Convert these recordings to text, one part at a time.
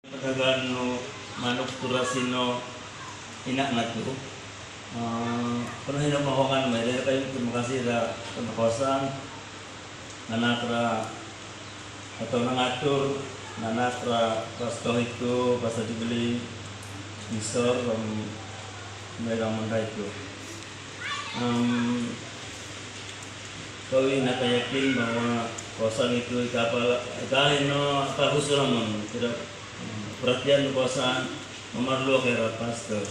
Pagkagaan no manok turasino inak na to. Penuhin ang mahuangan may dahil kayo terima kasih ra pemakawasan nanakra atau nangatur nanakra pasto itu pas dibeli visor mereka menda itu. Kau nak yakin bahwa kawasan itu kapal kain no bagus namun tidak perhatian kawasan memerlukan kira pastor.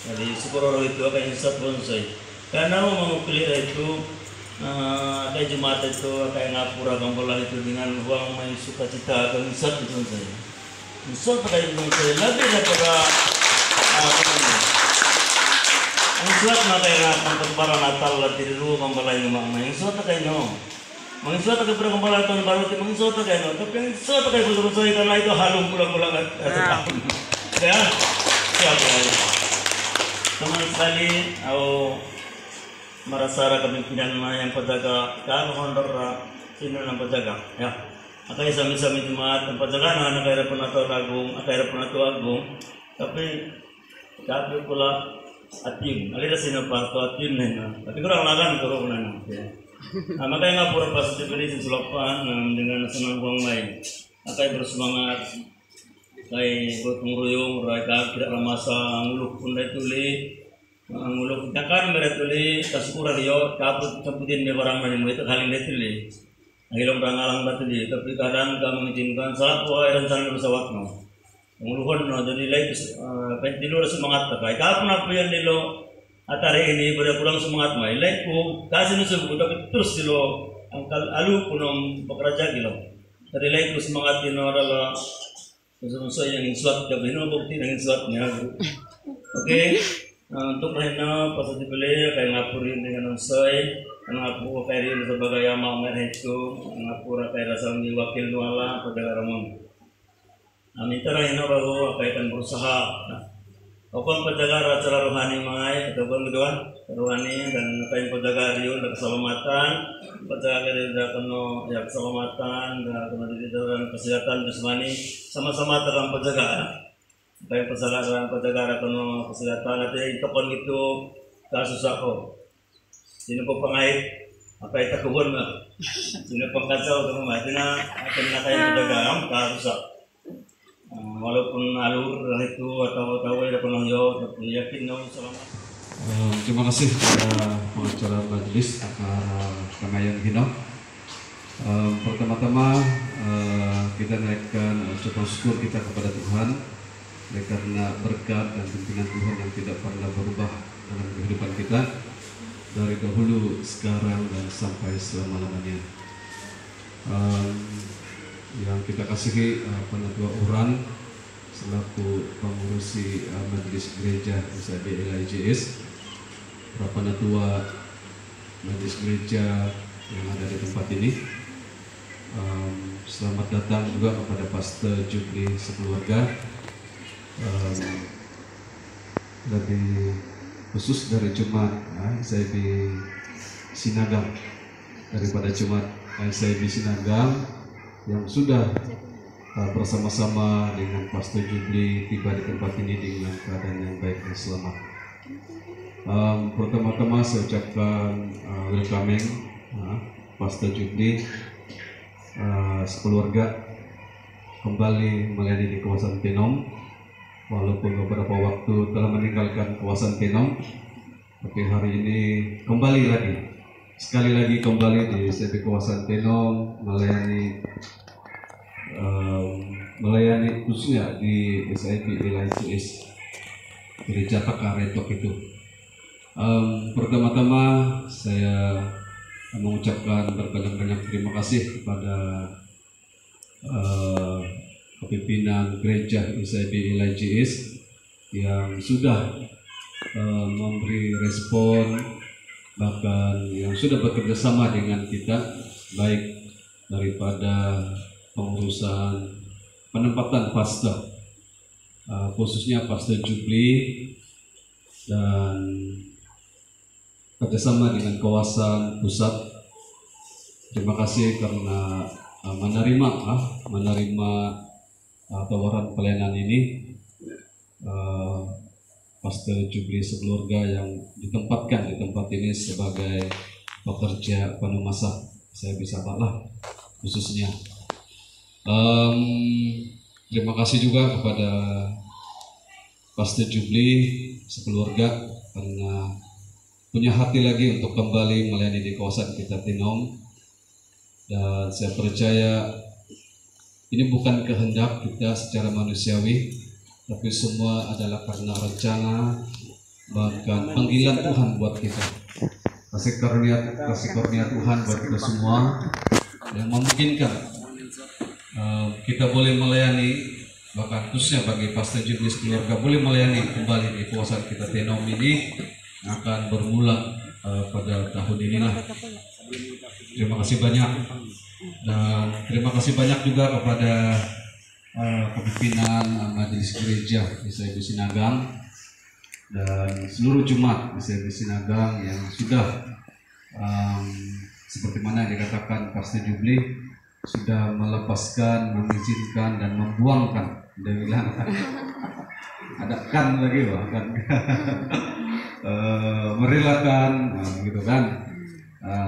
Jadi Sukororo itu akan insat bonsai. Karena mau pilih itu ada jemaat itu kayak ngapura gambalah itu dengan uang main sukacita akan insat itu bonsai. Insat pakai bonsai lebih daripada insat nak kayak pengkembaran Natal lah di rumah gambalah yang main insat pakai no. Mengisot ke perkembangan tahun baru itu mengisot ke no, tapi mengisot ke betul-betul karena itu halum pulang-pulang setahun. Ya, siapa ya? Teman sekali, aku merasa kepimpinan yang penjaga, kalau honor sini yang penjaga, ya. Akai sami-sami jemaat yang penjaga anak akhirnya penatua agung, akhirnya penatua agung, tapi pula atim, akhirnya sini pastor atim nih, tapi kurang lagan kurang ya. Makanya ngapura pas diberi sulapan dengan senang buang main. Akai bersemangat, akai bertemu royong, mereka tidak masa nguluk pun dari tuli, nguluk takkan mereka tuli kasih radio, kaput caputin dia barang mana itu kali dia tuli. Akhirnya orang alang batu dia, tapi kadang kami mengizinkan salah buah rencana bersawat no. Nguluhan no, jadi lagi pentilur semangat terkait. Kapan apa yang dilo atare ini pada pulang semangat mai laiku kasih nusul tapi terus dilo angkal alu punom pekerja gilo dari laiku semangat dino adalah musuh yang suat jadi no bukti dengan suatnya oke untuk rehna pas dibeli kayak ngapurin dengan usai ngapu kayak sebagai ama mereka ngapura kayak rasa wakil nuala pada ramon amin terahina baru akan berusaha Okon penjaga acara rohani mai, ataupun kedua rohani dan kain penjaga riun dan keselamatan, penjaga dari penuh ya keselamatan dan kemudian kesehatan jasmani sama-sama dalam penjagaan. Kain penjaga penuh kesehatan nanti topon itu kasus aku. Ini kok pengait apa itu kebun nggak? Ini pengkacau teman macamnya akan kain penjaga kasus walaupun alur itu atau ada penonjol tapi yakin no selamat. Terima kasih kepada pengacara majelis Kamayan Hino. Pertama-tama kita naikkan ucapan syukur kita kepada Tuhan karena berkat dan pimpinan Tuhan yang tidak pernah berubah dalam kehidupan kita dari dahulu, sekarang dan sampai selama-lamanya. Yang kita kasihi Penatua Uran selaku pengurusi Majelis Gereja ISAB LIJS, para penatua Majelis Gereja yang ada di tempat ini. Selamat datang juga kepada Pastor Jubli sekeluarga, lebih khusus dari Jemaat ISAB Sinagam, daripada Jemaat ISAB Sinagam yang sudah bersama-sama dengan Pastor Jubli tiba di tempat ini dengan keadaan yang baik dan selamat. Pertama-tama saya ucapkan welcoming Pastor Jubli sekeluarga kembali melayani di kawasan Tenom, walaupun beberapa waktu telah meninggalkan kawasan Tenom, tapi hari ini kembali lagi, sekali lagi kembali di kawasan Tenom melayani khususnya di SIP LIJS Gereja Takaretok itu. Pertama-tama saya mengucapkan berbanyak-banyak terima kasih kepada kepimpinan Gereja SIP LIJS yang sudah memberi respon, bahkan yang sudah bekerja sama dengan kita, baik daripada pengurusan penempatan pastor, khususnya Pastor Jubli, dan kerjasama dengan kawasan pusat. Terima kasih karena menerima tawaran pelayanan ini. Pastor Jubli sekeluarga yang ditempatkan di tempat ini sebagai pekerja penuh masa, saya bisa balah khususnya. Terima kasih juga kepada Pastor Jubli sekeluarga karena punya hati lagi untuk kembali melayani di kawasan kita Tinom, dan saya percaya ini bukan kehendak kita secara manusiawi, tapi semua adalah karena rencana bahkan panggilan Tuhan buat kita. Kasih karunia Tuhan buat kita semua yang memungkinkan kita boleh melayani, bahkan khususnya bagi Pastor Jubli keluarga boleh melayani kembali di kawasan kita Tinom ini akan bermula pada tahun inilah. Terima kasih banyak, dan terima kasih banyak juga kepada kepimpinan Majelis Gereja ISIB Sinagang dan seluruh jemaat ISIB Sinagang yang sudah seperti mana yang dikatakan Pastor Jubli, sudah melepaskan, mengizinkan dan membuangkan, dia bilang ada kan lagi bahkan merelakan gitu kan,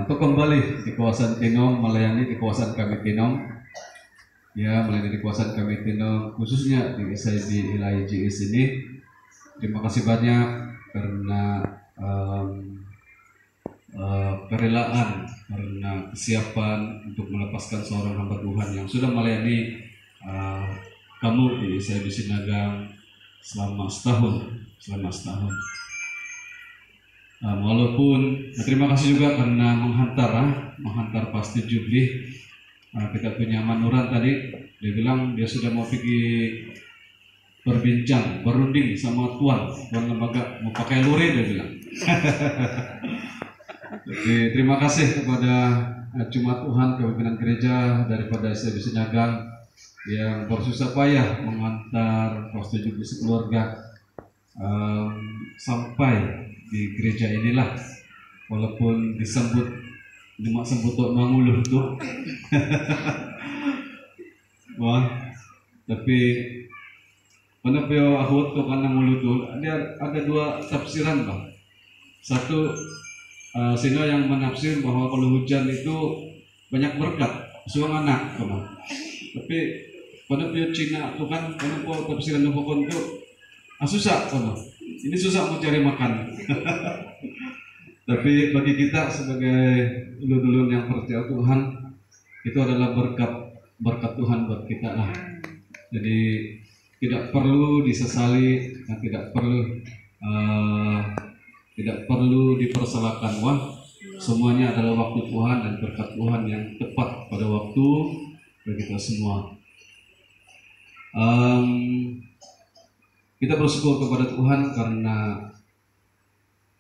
untuk kembali di kawasan Tinom, melayani di kawasan kami Tinom, ya, melayani di kawasan kami Tinom, khususnya di ISIB LIJS ini. Terima kasih banyak karena kerelaan, karena kesiapan untuk melepaskan seorang hamba Tuhan yang sudah melayani kamu di ISIB Sinagang selama setahun. Walaupun terima kasih juga karena menghantar Pastor Jubli. Kita punya Manuran tadi, dia bilang dia sudah mau pergi berunding sama Tuan lembaga, mau pakai luri dia bilang. Jadi terima kasih kepada Jemaat Tuhan, kepimpinan gereja daripada ISIB Sinagang yang bersusah payah mengantar Pastor Jubli sekeluarga sampai di gereja inilah, walaupun disebut cuma sembuto manguluh tuh. Wah, tapi penepio ahut tuh karena mulu tuh ada dua tafsiran bang. Satu, sehingga yang menafsir bahwa kalau hujan itu banyak berkat, suang anak, teman. Tapi penepio Cina tuh kan penepio tafsiran nukokon tuh susah, teman. Ini susah mau cari makan. Tapi bagi kita sebagai ulun-ulun yang percaya Tuhan, itu adalah berkat Tuhan buat kita lah. Jadi tidak perlu disesali dan tidak perlu dipersalahkan. Wah, semuanya adalah waktu Tuhan dan berkat Tuhan yang tepat pada waktu bagi kita semua. Kita bersyukur kepada Tuhan karena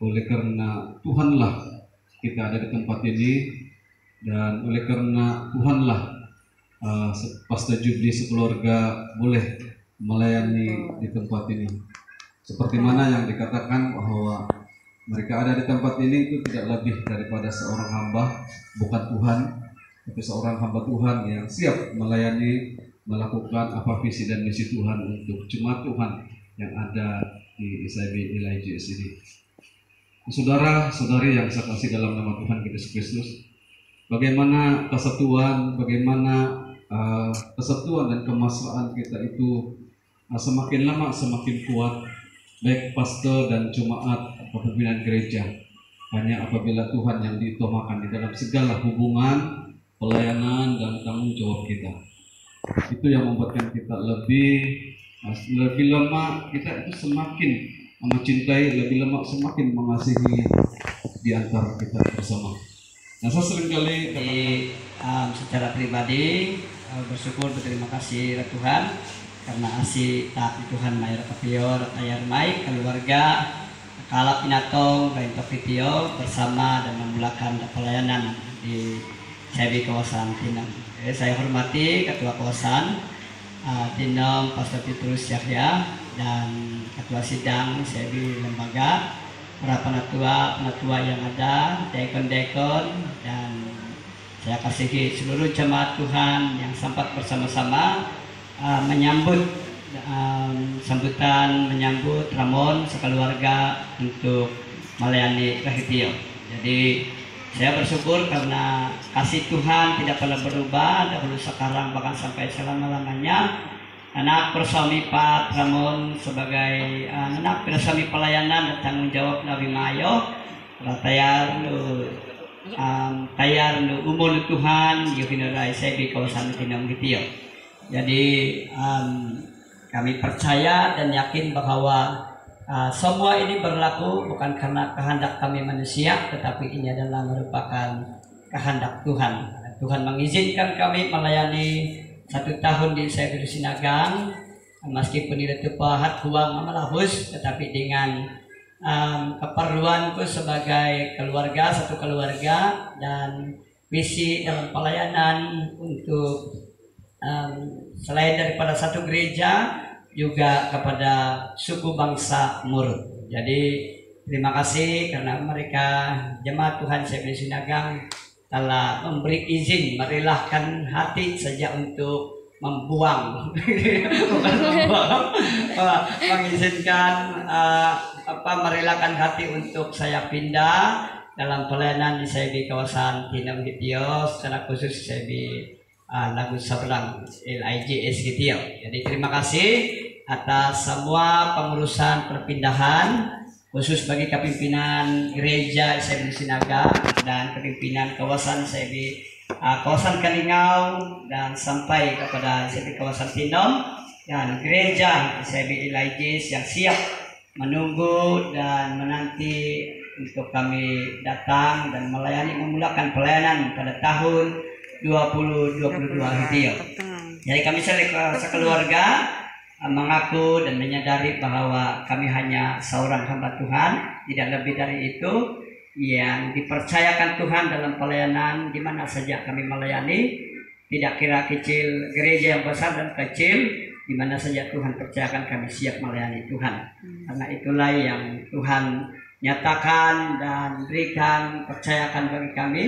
oleh karena Tuhanlah kita ada di tempat ini, dan oleh karena Tuhanlah Pastor Jubli sekeluarga boleh melayani di tempat ini. Seperti mana yang dikatakan bahwa mereka ada di tempat ini itu tidak lebih daripada seorang hamba, bukan Tuhan, tapi seorang hamba Tuhan yang siap melayani, melakukan apa visi dan misi Tuhan untuk jemaat Tuhan yang ada di ISIB LIJS ini. Saudara-saudari yang saya kasih dalam nama Tuhan Yesus Kristus, bagaimana kesatuan, kesatuan dan kemesraan kita itu semakin lama semakin kuat, baik pastor dan jemaat kepimpinan gereja, hanya apabila Tuhan yang diutamakan di dalam segala hubungan, pelayanan dan tanggung jawab kita. Itu yang membuatkan kita lebih lama kita itu semakin mencintai, lebih lama semakin mengasihi di antara kita bersama. Nah, saya seringkali secara pribadi bersyukur, berterima kasih Tuhan karena asih taat Tuhan mayar kapior ayar mai keluarga kalap pinatong lain video bersama dan memulakan pelayanan di CB kawasan Tinom. Saya hormati Ketua Kawasan Tinom Pastor Petrus Yahya dan Ketua Sidang CB Lembaga, para penatua yang ada, dekon-dekon, dan saya kasihi seluruh jemaat Tuhan yang sempat bersama-sama menyambut sambutan menyambut Ramon sekeluarga untuk melayani Rahitio. Jadi saya bersyukur karena kasih Tuhan tidak pernah berubah dahulu sekarang bahkan sampai selama-lamanya. Anak bersami Pak Ramon sebagai anak bersami pelayanan dan tanggung jawab Nabi Mayo tayar nu umur Tuhan yuhinarai sebi kawasan tinam Hitio. Jadi kami percaya dan yakin bahwa semua ini berlaku bukan karena kehendak kami manusia, tetapi ini adalah merupakan kehendak Tuhan. Tuhan mengizinkan kami melayani 1 tahun di Seberu Sinagang, meskipun itu pahat huang amalahus, tetapi dengan keperluanku sebagai keluarga, satu keluarga, dan visi dalam pelayanan untuk selain daripada satu gereja, juga kepada suku bangsa Murut. Jadi terima kasih karena mereka jemaat Tuhan Seberu Sinagang telah memberi izin merelahkan hati saja untuk membuang bukan membuang, mengizinkan merelakan hati untuk saya pindah dalam pelayanan di saya di kawasan Tinam Hitio, secara khusus saya di Lagu Sabrang LIJS Hitio. Jadi terima kasih atas semua pengurusan perpindahan, khusus bagi kepimpinan gereja SMB Sinaga dan kepimpinan kawasan SMB kawasan Kalingau dan sampai kepada SMB kawasan Tinom dan gereja SMB LIJS yang siap menunggu dan menanti untuk kami datang dan melayani memulakan pelayanan pada tahun 2022 Hitio. Jadi kami sekeluarga mengaku dan menyadari bahwa kami hanya seorang hamba Tuhan, tidak lebih dari itu, yang dipercayakan Tuhan dalam pelayanan di mana saja kami melayani, tidak kira kecil gereja yang besar dan kecil, di mana saja Tuhan percayakan kami siap melayani Tuhan. Karena itulah yang Tuhan nyatakan dan berikan, percayakan bagi kami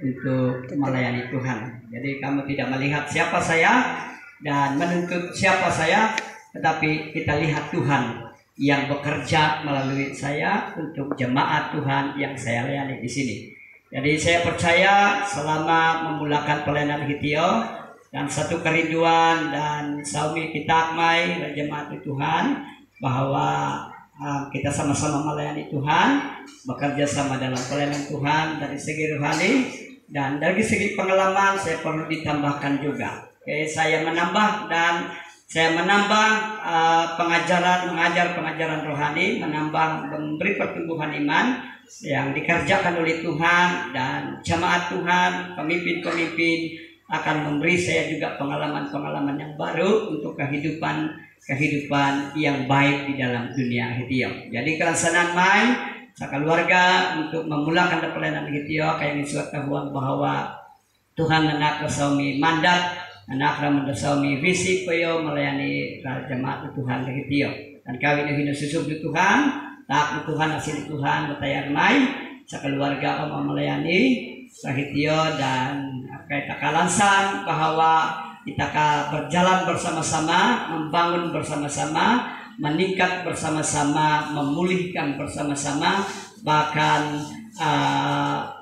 untuk melayani Tuhan. Jadi kamu tidak melihat siapa saya dan menuntut siapa saya, tetapi kita lihat Tuhan yang bekerja melalui saya untuk jemaat Tuhan yang saya layani di sini. Jadi saya percaya selama memulakan pelayanan Hitio dan satu kerinduan dan saumi kita mai jemaat Tuhan bahwa kita sama-sama melayani Tuhan, bekerja sama dalam pelayanan Tuhan dari segi rohani dan dari segi pengalaman saya perlu ditambahkan juga. Saya menambah dan saya menambah mengajar pengajaran rohani, menambah memberi pertumbuhan iman yang dikerjakan oleh Tuhan dan jemaat Tuhan, pemimpin-pemimpin akan memberi saya juga pengalaman-pengalaman yang baru untuk kehidupan yang baik di dalam dunia Hitio. Jadi kelaksanaan main sekeluarga untuk memulakan pelayanan Hitio kayak suatu tahuan bahwa Tuhan anak kesaumi mandat, anak ramandasami visi koyo melayani jemaat Tuhan Hitio. Dan kami ini susub di Tuhan, tak Tuhan asli Tuhan betayar main sekeluarga melayani Hitio dan kayak kalansan bahwa kita berjalan bersama-sama, membangun bersama-sama, meningkat bersama-sama, memulihkan bersama-sama, bahkan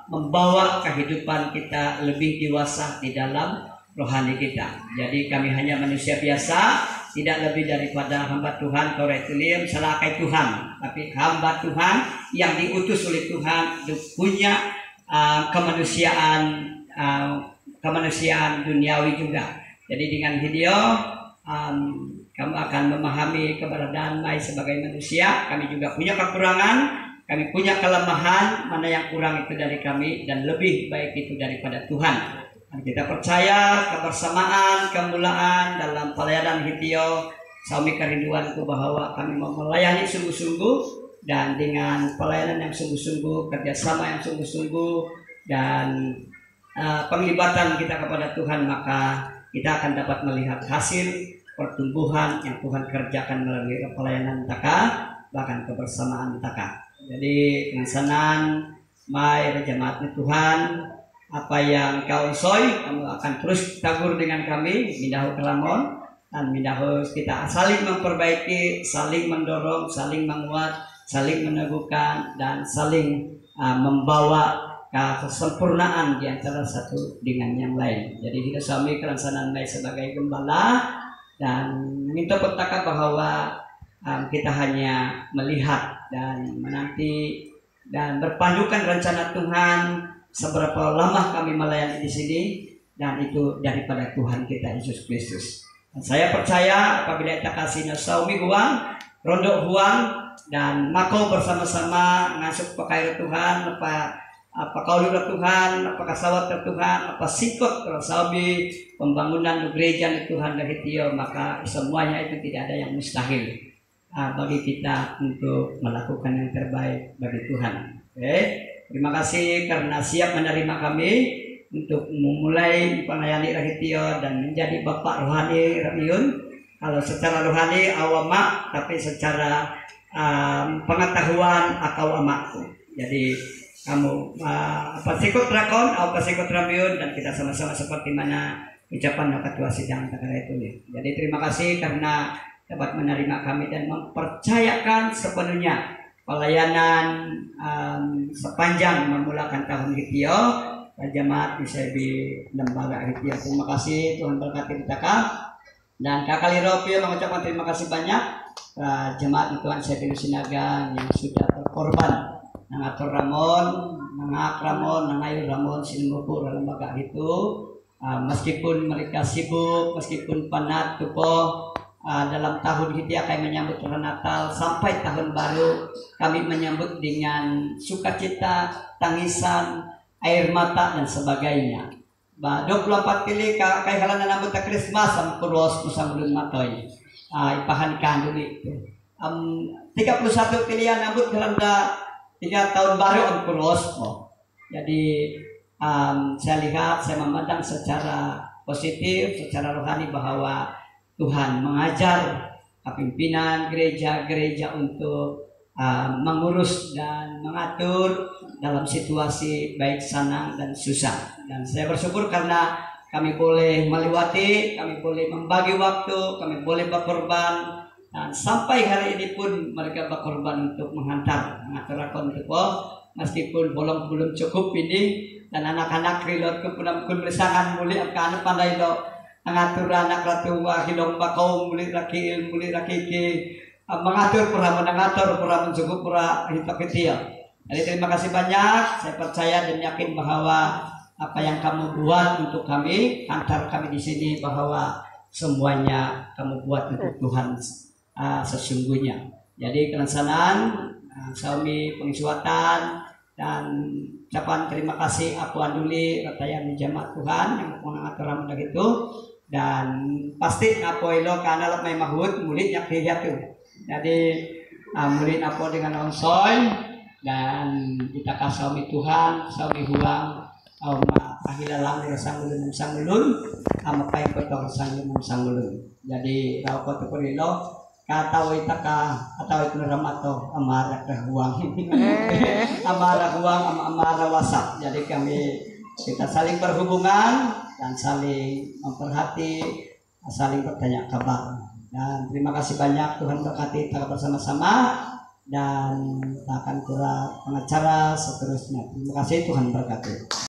membawa kehidupan kita lebih dewasa di dalam rohani kita. Jadi kami hanya manusia biasa, tidak lebih daripada hamba Tuhan, koretulium, selakai Tuhan, tapi hamba Tuhan yang diutus oleh Tuhan punya kemanusiaan duniawi juga. Jadi dengan video kamu akan memahami keberadaan Mai sebagai manusia. Kami juga punya kekurangan, kami punya kelemahan, mana yang kurang itu dari kami dan lebih baik itu daripada Tuhan. Dan kita percaya kebersamaan, kemuliaan dalam pelayanan Hitio. Saumi kerinduanku bahwa kami mau melayani sungguh-sungguh dan dengan pelayanan yang sungguh-sungguh, kerjasama yang sungguh-sungguh dan penglibatan kita kepada Tuhan, maka kita akan dapat melihat hasil pertumbuhan yang Tuhan kerjakan melalui pelayanan taka, bahkan kebersamaan taka. Jadi kelaksanaan mai jemaat Tuhan, apa yang kau soi, kamu akan terus tabur dengan kami, mindahu kelamon, dan minahus kita saling memperbaiki, saling mendorong, saling menguat, saling meneguhkan, dan saling membawa ke kesempurnaan di antara satu dengan yang lain. Jadi kita suami kelansanan baik sebagai gembala dan minta petaka bahwa kita hanya melihat dan menanti dan berpandukan rencana Tuhan seberapa lama kami melayani di sini, dan itu daripada Tuhan kita Yesus Kristus. Dan saya percaya apabila kita kasih nasaumi huang, rondok huang, dan mako bersama-sama ngasup pakai Tuhan, apa kaulur Tuhan, apa kasawat Tuhan, apa sikot rasabi pembangunan gereja Tuhan dari Tio, maka semuanya itu tidak ada yang mustahil bagi kita untuk melakukan yang terbaik bagi Tuhan. Oke, terima kasih karena siap menerima kami untuk memulai melayani Rahitio dan menjadi Bapak Rohani Ramiun. Kalau secara rohani awama, tapi secara pengetahuan akau amakku. Jadi kamu pasikut rakon atau pasikut Ramiun, dan kita sama-sama seperti mana ucapan ketua sidang negara itu. Jadi terima kasih karena dapat menerima kami dan mempercayakan sepenuhnya pelayanan sepanjang memulakan tahun Hitio jemaat bisa di lembaga Hitio. Terima kasih, Tuhan berkati kita. Dan Kakak Liropio mengucapkan terima kasih banyak jemaat Tuhan Sepilu Sinaga yang sudah berkorban nangatur Ramon, nangak Ramon, nangayu Ramon sinumupur lembaga itu. Meskipun mereka sibuk, meskipun penat tupo dalam tahun Hitio kami menyambut tahun Natal sampai tahun baru, kami menyambut dengan sukacita, tangisan, air mata dan sebagainya. 24 kali kay halanan nambut ta Christmas ang kuros musamulun matoy. Ipahan kanduli. 31 kali nambut halanda 3 tahun baru ang kuros mo. Jadi saya lihat, saya memandang secara positif, secara rohani bahwa Tuhan mengajar pimpinan gereja-gereja untuk mengurus dan mengatur dalam situasi baik senang dan susah. Dan saya bersyukur karena kami boleh melewati, kami boleh membagi waktu, kami boleh berkorban, dan sampai hari ini pun mereka berkorban untuk mengantar akon itu, meskipun belum cukup ini, dan anak-anak rilot kun bersangan muli akan pandai lo mengatur anak ratua hilong bakau muli rakil muli rakiki mengatur pura mengatur pura mencukup pura hidup kecil. Jadi terima kasih banyak. Saya percaya dan yakin bahwa apa yang kamu buat untuk kami, antar kami di sini, bahwa semuanya kamu buat untuk Tuhan sesungguhnya. Jadi kelaksanaan suami pengisuatan dan ucapan terima kasih aku anduli ratayan di jemaat Tuhan yang mengatur ramadhan itu, dan pasti apa ilo karena may mahut mulit yang tuh. Jadi mulit apa dengan onsoy dan kita kasih suami Tuhan, suami huang, ahilalang dari sanggulun, mapain ko ito sanggulun. Jadi raw ko ito po nilo, kataway taka, kataway ko na ramato, amara huang, amara huang, amara wasak. Jadi kita saling berhubungan dan saling memperhati, saling bertanya kabar. Dan terima kasih banyak, Tuhan berkati kita bersama-sama, dan akan kurang pengacara seterusnya. Terima kasih, Tuhan berkati.